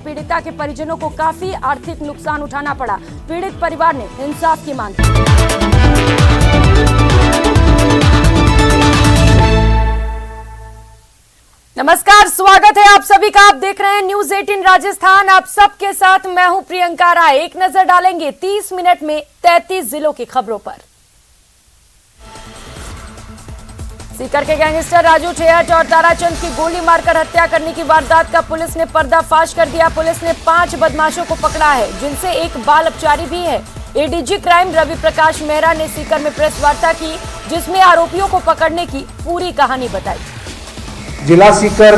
पीड़िता के परिजनों को काफी आर्थिक नुकसान उठाना पड़ा। पीड़ित परिवार ने इंसाफ की मांग की। नमस्कार, स्वागत है आप सभी का। आप देख रहे हैं न्यूज 18 राजस्थान। आप सबके साथ मैं हूं प्रियंका राय। एक नजर डालेंगे 30 मिनट में 33 जिलों की खबरों पर। सीकर के गैंगस्टर राजू ठेहट और ताराचंद की गोली मारकर हत्या करने की वारदात का पुलिस ने पर्दाफाश कर दिया। पुलिस ने 5 बदमाशों को पकड़ा है, जिनसे एक बाल अपचारी भी है। एडीजी क्राइम रवि प्रकाश मेहरा ने सीकर में प्रेस वार्ता की, जिसमें आरोपियों को पकड़ने की पूरी कहानी बताई। जिला सीकर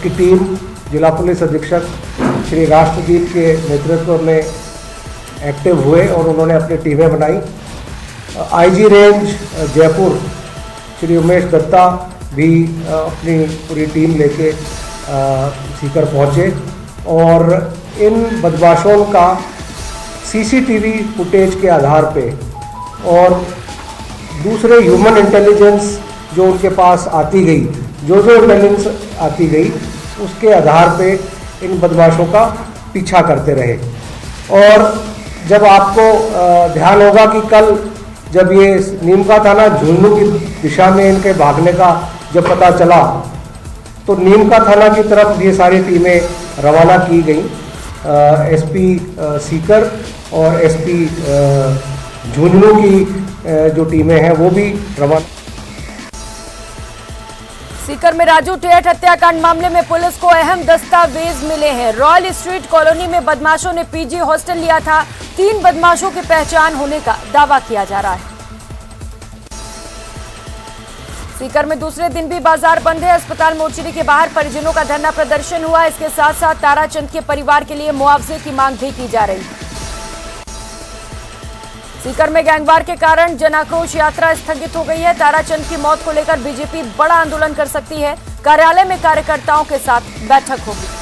की टीम, जिला पुलिस अधीक्षक श्री राष्ट्रदीप के नेतृत्व में एक्टिव हुए और उन्होंने अपनी टीमें बनाई। आईजी रेंज जयपुर श्री उमेश दत्ता भी अपनी पूरी टीम लेके सीकर पहुंचे और इन बदमाशों का सीसीटीवी फुटेज के आधार पे और दूसरे ह्यूमन इंटेलिजेंस जो उनके पास आती गई, जो इंटेलिजेंस आती गई, उसके आधार पे इन बदमाशों का पीछा करते रहे। और जब आपको ध्यान होगा कि कल जब ये नीमका थाना झुंझुनू की दिशा में इनके भागने का जब पता चला, तो नीमका थाना की तरफ ये सारी टीमें रवाना की गई। एसपी सीकर और एसपी झुंझुनू की जो टीमें हैं वो भी रवाना। सीकर में राजू ठेहट हत्याकांड मामले में पुलिस को अहम दस्तावेज मिले हैं। रॉयल स्ट्रीट कॉलोनी में बदमाशों ने पीजी हॉस्टल लिया था। 3 बदमाशों की पहचान होने का दावा किया जा रहा है। सीकर में दूसरे दिन भी बाजार बंद है। अस्पताल मोर्चरी के बाहर परिजनों का धरना प्रदर्शन हुआ। इसके साथ साथ ताराचंद के परिवार के लिए मुआवजे की मांग भी की जा रही है। सीकर में गैंगवार के कारण जनाक्रोश यात्रा स्थगित हो गई है। ताराचंद की मौत को लेकर बीजेपी बड़ा आंदोलन कर सकती है। कार्यालय में कार्यकर्ताओं के साथ बैठक होगी।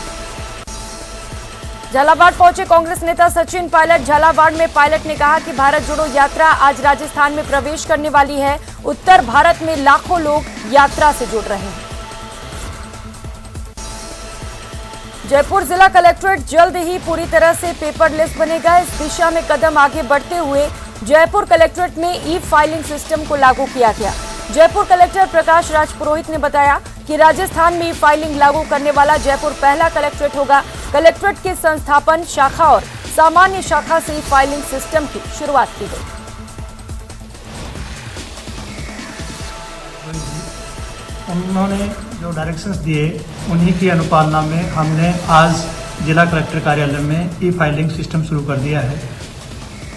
झालावाड़ पहुंचे कांग्रेस नेता सचिन पायलट। झालावाड़ में पायलट ने कहा कि भारत जोड़ो यात्रा आज राजस्थान में प्रवेश करने वाली है। उत्तर भारत में लाखों लोग यात्रा से जुड़ रहे हैं। जयपुर जिला कलेक्ट्रेट जल्द ही पूरी तरह से पेपरलेस बनेगा। इस दिशा में कदम आगे बढ़ते हुए जयपुर कलेक्ट्रेट में ई फाइलिंग सिस्टम को लागू किया गया। जयपुर कलेक्टर प्रकाश राज पुरोहित ने बताया कि राजस्थान में ई फाइलिंग लागू करने वाला जयपुर पहला कलेक्ट्रेट होगा। कलेक्ट्रेट के संस्थापन शाखा और सामान्य शाखा से ई फाइलिंग सिस्टम की शुरुआत की गई। उन्होंने जो डायरेक्शंस दिए, उन्हीं की अनुपालना में हमने आज जिला कलेक्टर कार्यालय में ई फाइलिंग सिस्टम शुरू कर दिया है।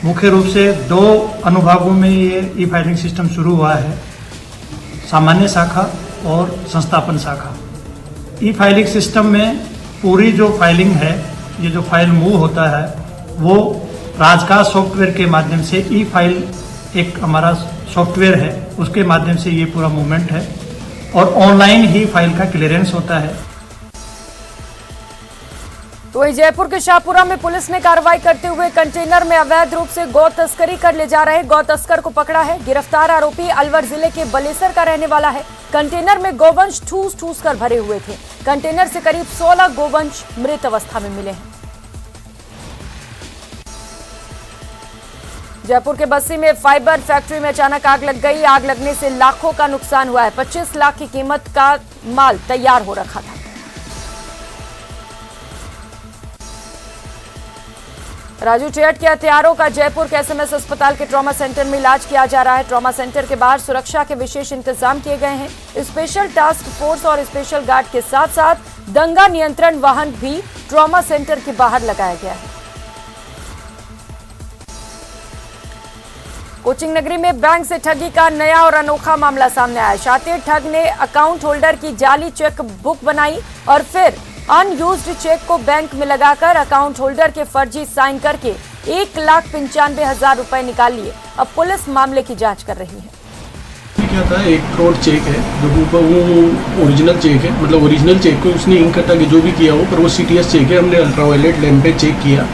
मुख्य रूप से 2 अनुभागों में ये ई फाइलिंग सिस्टम शुरू हुआ है, सामान्य शाखा और संस्थापन शाखा। ई फाइलिंग सिस्टम में पूरी जो फाइलिंग है, ये जो फाइल मूव होता है, वो राजकाज सॉफ्टवेयर के माध्यम से ई फाइल एक हमारा सॉफ्टवेयर है, उसके माध्यम से ये पूरा मूवमेंट है और ऑनलाइन ही फाइल का क्लियरेंस होता है। तो वही जयपुर के शाहपुरा में पुलिस ने कार्रवाई करते हुए कंटेनर में अवैध रूप से गौ तस्करी कर ले जा रहे गौ तस्कर को पकड़ा है। गिरफ्तार आरोपी अलवर जिले के बलेसर का रहने वाला है। कंटेनर में गोवंश ठूस कर भरे हुए थे। कंटेनर से करीब 16 गोवंश मृत अवस्था में मिले हैं। जयपुर के बस्सी में फाइबर फैक्ट्री में अचानक आग लग गई। आग लगने से लाखों का नुकसान हुआ है। 25 लाख की कीमत का माल तैयार हो रखा था। राजू ठेहट के हत्यारों का जयपुर के एसएमएस अस्पताल के ट्रॉमा सेंटर में इलाज किया जा रहा है। ट्रॉमा सेंटर के बाहर सुरक्षा के विशेष इंतजाम किए गए हैं। स्पेशल टास्क फोर्स और स्पेशल गार्ड के साथ साथ दंगा नियंत्रण वाहन भी ट्रॉमा सेंटर के बाहर लगाया गया है। कोचिंग नगरी में बैंक से ठगी का नया और अनोखा मामला सामने आया। शातिर ठग ने अकाउंट होल्डर की जाली चेक बुक बनाई और फिर अनयूज्ड चेक को बैंक में लगाकर अकाउंट होल्डर के फर्जी साइन करके 1,95,000 रुपए निकाल लिए। अब पुलिस मामले की जांच कर रही है। क्या था, 1 करोड़ चेक है जो वो ओरिजिनल चेक है, मतलब ओरिजिनल चेक को उसने इंक कटा के जो भी किया हो, पर वो सीटीएस चेक है। हमने अल्ट्रावायलेट लैंप पे चेक किया,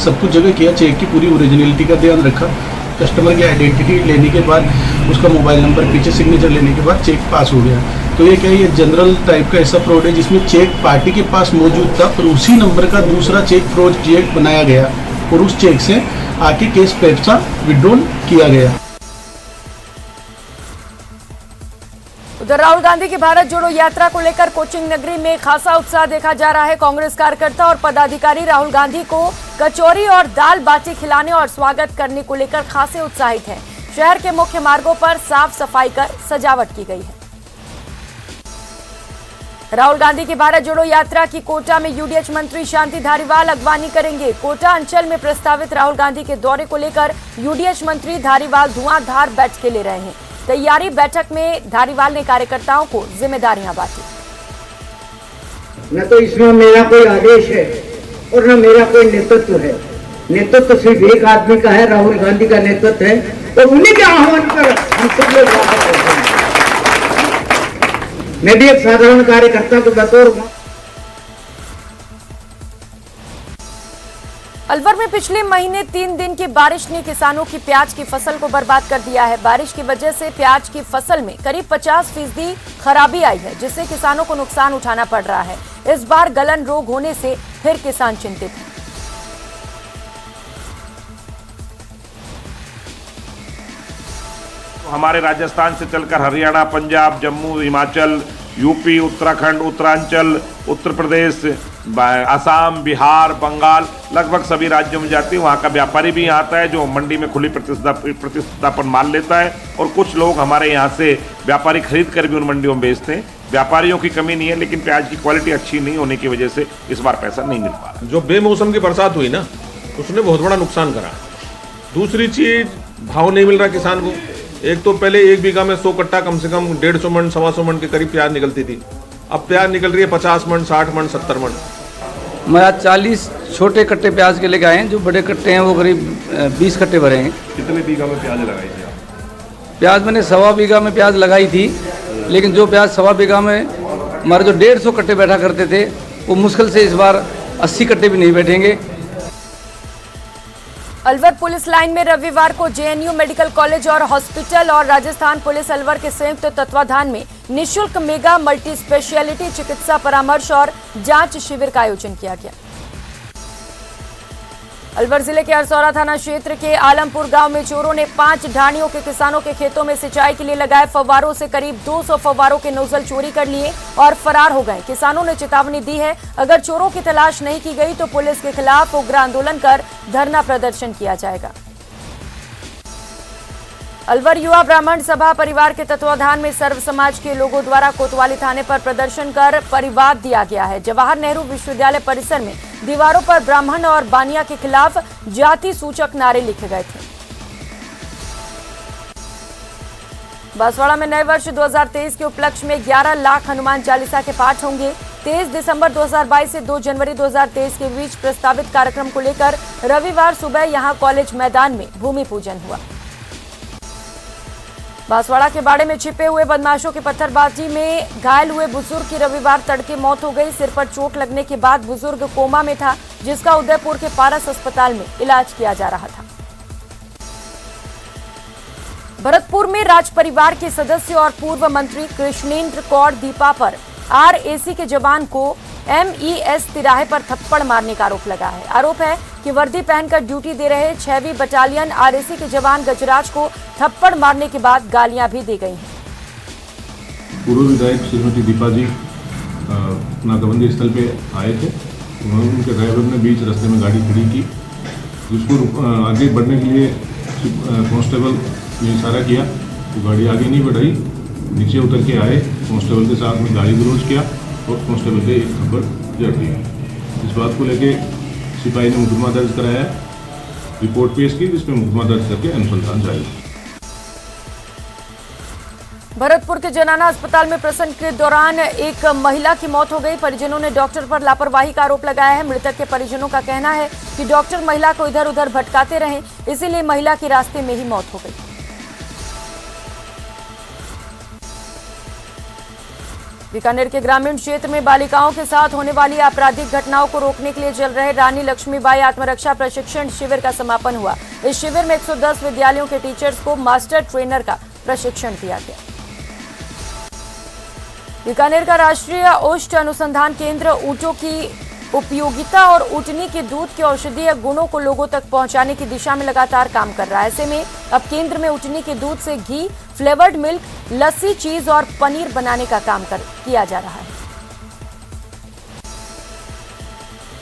सब कुछ जगह किया, चेक की पूरी ओरिजिनलिटी का ध्यान रखा। कस्टमर की आइडेंटिटी लेने के बाद, उसका मोबाइल नंबर, पीछे सिग्नेचर लेने के बाद चेक पास हो गया। तो ये क्या है, ये जनरल टाइप का ऐसा फ्रॉड है जिसमें चेक पार्टी के पास मौजूद था और उसी नंबर का दूसरा चेक फ्रॉड चेक बनाया गया और उस चेक से आके केस पैसा विड्रॉल किया गया। उधर राहुल गांधी की भारत जोड़ो यात्रा को लेकर कोचिंग नगरी में खासा उत्साह देखा जा रहा है। कांग्रेस कार्यकर्ता और पदाधिकारी राहुल गांधी को कचौरी और दाल बाटी खिलाने और स्वागत करने को लेकर खासे उत्साहित हैं। शहर के मुख्य मार्गों पर साफ सफाई कर सजावट की गई है। राहुल गांधी की भारत जोड़ो यात्रा की कोटा में यूडीएच मंत्री शांति धारीवाल अगवानी करेंगे। कोटा अंचल में प्रस्तावित राहुल गांधी के दौरे को लेकर यूडीएच मंत्री धारीवाल धुआंधार बैठकें ले रहे हैं। तैयारी बैठक में धारीवाल ने कार्यकर्ताओं को जिम्मेदारियां बांटी। न तो इसमें मेरा कोई आदेश है और न मेरा कोई नेतृत्व है। नेतृत्व सिर्फ एक आदमी का है, राहुल गांधी का नेतृत्व है, तो उन्हीं के आह्वान पर हम सब लोग वापस करते हैं। मैं भी एक साधारण कार्यकर्ता को बतौर अलवर में पिछले महीने 3 दिन की बारिश ने किसानों की प्याज की फसल को बर्बाद कर दिया है। बारिश की वजह से प्याज की फसल में करीब 50% खराबी आई है, जिससे किसानों को नुकसान उठाना पड़ रहा है। इस बार गलन रोग होने से फिर किसान चिंतित हैं। हमारे राजस्थान से चलकर हरियाणा, पंजाब, जम्मू, हिमाचल, यूपी, उत्तराखंड, उत्तरांचल, उत्तर प्रदेश, असम, बिहार, बंगाल, लगभग सभी राज्यों में जाती है। वहाँ का व्यापारी भी यहाँ आता है जो मंडी में खुली प्रतिस्पर्धा पर माल लेता है और कुछ लोग हमारे यहाँ से व्यापारी खरीद कर भी उन मंडियों में बेचते हैं। व्यापारियों की कमी नहीं है, लेकिन प्याज की क्वालिटी अच्छी नहीं होने की वजह से इस बार पैसा नहीं मिल पा रहा। जो बेमौसम की बरसात हुई ना, उसने बहुत बड़ा नुकसान करा। दूसरी चीज, भाव नहीं मिल रहा किसान को। एक तो पहले 1 बीघा में 100 कट्टा कम से कम 150 मन 125 मन के करीब प्याज निकलती थी। अब प्याज निकल रही है 50 मन, 60 मन, 70 मन। मैं आज 40 छोटे कट्टे प्याज के लेके आए हैं। जो बड़े कट्टे हैं वो करीब 20 कट्टे भरे हैं। कितने बीघा में प्याज लगाई थी आप? प्याज मैंने 1.25 बीघा में प्याज लगाई थी, लेकिन जो प्याज 1.25 बीघा में हमारे जो 150 कट्टे बैठा करते थे, वो मुश्किल से इस बार 80 कट्टे भी नहीं बैठेंगे। अलवर पुलिस लाइन में रविवार को जेएनयू मेडिकल कॉलेज और हॉस्पिटल और राजस्थान पुलिस अलवर के संयुक्त तत्वाधान में निःशुल्क मेगा मल्टी स्पेशलिटी चिकित्सा परामर्श और जांच शिविर का आयोजन किया गया। अलवर जिले के अरसौरा थाना क्षेत्र के आलमपुर गांव में चोरों ने 5 ढाणियों के किसानों के खेतों में सिंचाई के लिए लगाए फव्वारों से करीब 200 फव्वारों के नोजल चोरी कर लिए और फरार हो गए। किसानों ने चेतावनी दी है, अगर चोरों की तलाश नहीं की गई तो पुलिस के खिलाफ उग्र आंदोलन कर धरना प्रदर्शन किया जाएगा। अलवर युवा ब्राह्मण सभा परिवार के तत्वाधान में सर्व समाज के लोगों द्वारा कोतवाली थाने पर प्रदर्शन कर परिवाद दिया गया है। जवाहर नेहरू विश्वविद्यालय परिसर में दीवारों पर ब्राह्मण और बानिया के खिलाफ जाति सूचक नारे लिखे गए थे। बांसवाड़ा में नए वर्ष 2023 के उपलक्ष्य में 11 लाख हनुमान चालीसा के पाठ होंगे। 23 दिसंबर 2022 से 2 जनवरी 2023 के बीच प्रस्तावित कार्यक्रम को लेकर रविवार सुबह यहां कॉलेज मैदान में भूमि पूजन हुआ। बांसवाड़ा के बाड़े में छिपे हुए बदमाशों की पत्थरबाजी में घायल हुए बुजुर्ग की रविवार तड़के मौत हो गई। सिर पर चोट लगने के बाद बुजुर्ग कोमा में था, जिसका उदयपुर के पारस अस्पताल में इलाज किया जा रहा था। भरतपुर में राज परिवार के सदस्य और पूर्व मंत्री कृष्णेंद्र कौर दीपा पर आरएसी के जवान को एमईएस तिराहे पर थप्पड़ मारने का आरोप लगा है। आरोप है कि वर्दी पहनकर ड्यूटी दे रहे 6वीं बटालियन आरएसी के जवान गजराज को थप्पड़ मारने के बाद गालियां भी दी गई हैं। पूर्व विधायक श्रीमती दीपा जी नाकाबंदी स्थल पे आए थे। उन्होंने उनके ड्राइवर ने बीच रास्ते में गाड़ी खड़ी की, जिसको आगे बढ़ने के लिए कांस्टेबल ने इशारा किया तो गाड़ी आगे नहीं बढ़ाई, नीचे उतर के आए, कांस्टेबल के साथ में गाली गलौज किया और कांस्टेबल के एक थप्पड़ जड़ दिया। इस बात को लेके सिपाही ने मुकदमा दर्ज कराया, रिपोर्ट पेश की, जिसमें मुकदमा दर्ज करके अनुसंधान जारी। भरतपुर के जनाना अस्पताल में प्रसव के दौरान एक महिला की मौत हो गई। परिजनों ने डॉक्टर पर लापरवाही का आरोप लगाया है। मृतक के परिजनों का कहना है कि डॉक्टर महिला को इधर उधर भटकाते रहे, इसीलिए महिला की रास्ते में ही मौत हो गई। बीकानेर के ग्रामीण क्षेत्र में बालिकाओं के साथ होने वाली आपराधिक घटनाओं को रोकने के लिए चल रहे रानी लक्ष्मीबाई आत्मरक्षा प्रशिक्षण शिविर का समापन हुआ। इस शिविर में 110 विद्यालयों के टीचर्स को मास्टर ट्रेनर का प्रशिक्षण दिया गया। बीकानेर का राष्ट्रीय ओष्ठ अनुसंधान केंद्र ऊँटों की उपयोगिता और ऊँटनी के दूध के औषधीय गुणों को लोगों तक पहुंचाने की दिशा में लगातार काम कर रहा है। ऐसे में अब केंद्र में ऊँटनी के दूध से घी, फ्लेवर्ड मिल्क, लस्सी, चीज और पनीर बनाने का काम किया जा रहा है।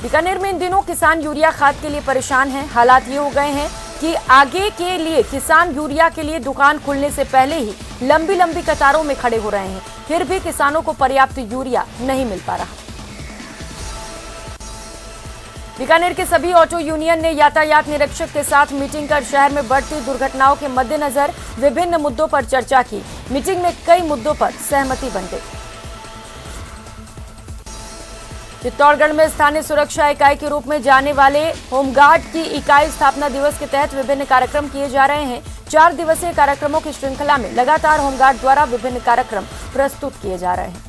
बीकानेर में इन दिनों किसान यूरिया खाद के लिए परेशान हैं। हालात ये हो गए हैं कि आगे के लिए किसान यूरिया के लिए दुकान खुलने से पहले ही लंबी लंबी कतारों में खड़े हो रहे हैं, फिर भी किसानों को पर्याप्त यूरिया नहीं मिल पा रहा। बीकानेर के सभी ऑटो यूनियन ने यातायात निरीक्षक के साथ मीटिंग कर शहर में बढ़ती दुर्घटनाओं के मद्देनजर विभिन्न मुद्दों पर चर्चा की। मीटिंग में कई मुद्दों पर सहमति बन गई। चित्तौड़गढ़ में स्थानीय सुरक्षा इकाई के रूप में जाने वाले होमगार्ड की इकाई स्थापना दिवस के तहत विभिन्न कार्यक्रम किए जा रहे हैं। 4 दिवसीय कार्यक्रमों की श्रृंखला में लगातार होमगार्ड द्वारा विभिन्न कार्यक्रम प्रस्तुत किए जा रहे हैं।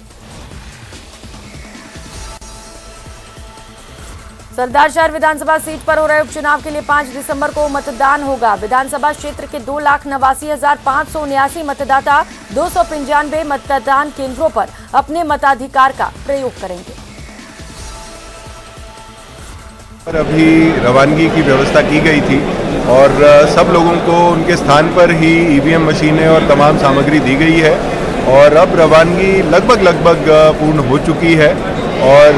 सरदारशहर विधानसभा सीट पर हो रहे उपचुनाव के लिए 5 दिसंबर को मतदान होगा। विधानसभा क्षेत्र के 2,89,579 मतदाता 295 मतदान केंद्रों पर अपने मताधिकार का प्रयोग करेंगे। पर अभी रवानगी की व्यवस्था की गई थी और सब लोगों को उनके स्थान पर ही ईवीएम मशीनें और तमाम सामग्री दी गई है और अब रवानगी लगभग पूर्ण हो चुकी है और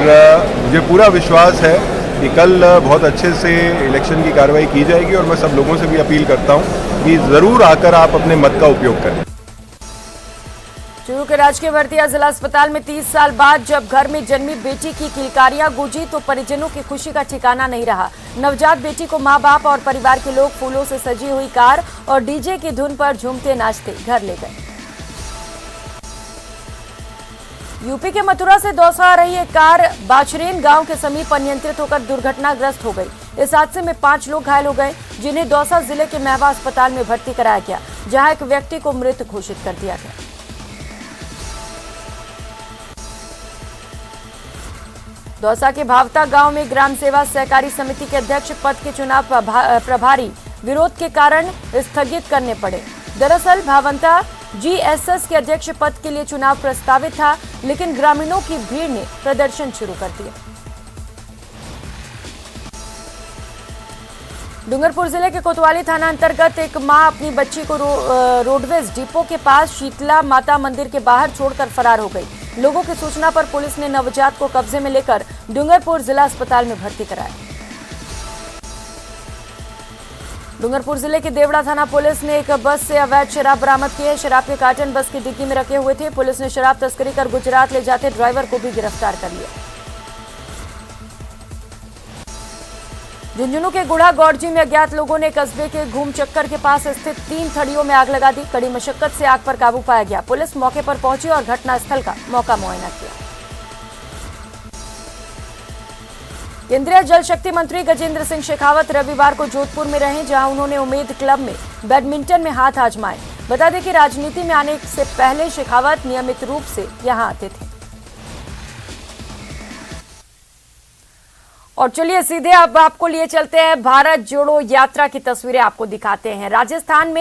मुझे पूरा विश्वास है कि कल बहुत अच्छे से इलेक्शन की कार्रवाई की जाएगी और मैं सब लोगों से भी अपील करता हूं कि ज़रूर आकर आप अपने मत का उपयोग करें। चूरू के राजकीय भरतिया जिला अस्पताल में 30 साल बाद जब घर में जन्मी बेटी की किलकारियां गूंजी तो परिजनों की खुशी का ठिकाना नहीं रहा। नवजात बेटी को मां बाप और परिवार के लोग फूलों से सजी हुई कार और डीजे की धुन पर झूमते नाचते घर ले गए। यूपी के मथुरा से दौसा आ रही एक कार बाचरेन गांव के समीप अनियंत्रित होकर दुर्घटनाग्रस्त हो गई। इस हादसे में 5 लोग घायल हो गए, जिन्हें दौसा जिले के महवा अस्पताल में भर्ती कराया गया, जहां एक व्यक्ति को मृत घोषित कर दिया गया। दौसा के भावता गांव में ग्राम सेवा सहकारी समिति के अध्यक्ष पद के चुनाव प्रभारी विरोध के कारण स्थगित करने पड़े। दरअसल भावंता जीएसएस के अध्यक्ष पद के लिए चुनाव प्रस्तावित था, लेकिन ग्रामीणों की भीड़ ने प्रदर्शन शुरू कर दिया। डूंगरपुर जिले के कोतवाली थाना अंतर्गत एक मां अपनी बच्ची को रोडवेज डिपो के पास शीतला माता मंदिर के बाहर छोड़कर फरार हो गई। लोगों की सूचना पर पुलिस ने नवजात को कब्जे में लेकर डूंगरपुर जिला अस्पताल में भर्ती कराया। डूंगरपुर जिले के देवड़ा थाना पुलिस ने एक बस से अवैध शराब बरामद की है। शराब के कार्टन बस की डिग्गी में रखे हुए थे। पुलिस ने शराब तस्करी कर गुजरात ले जाते ड्राइवर को भी गिरफ्तार कर लिया। झुंझुनू के गुढ़ा गौड़जी में अज्ञात लोगों ने कस्बे के घूम चक्कर के पास स्थित 3 थड़ियों में आग लगा दी। कड़ी मशक्कत से आग पर काबू पाया गया। पुलिस मौके पर पहुंची और घटनास्थल का मौका मुआयना किया। केंद्रीय जल शक्ति मंत्री गजेंद्र सिंह शेखावत रविवार को जोधपुर में रहे, जहां उन्होंने उम्मीद क्लब में बैडमिंटन में हाथ आजमाए। बता दें कि राजनीति में आने से पहले शेखावत नियमित रूप से यहां आते थे। और चलिए सीधे अब आपको लिए चलते हैं भारत जोड़ो यात्रा की तस्वीरें आपको दिखाते हैं। राजस्थान में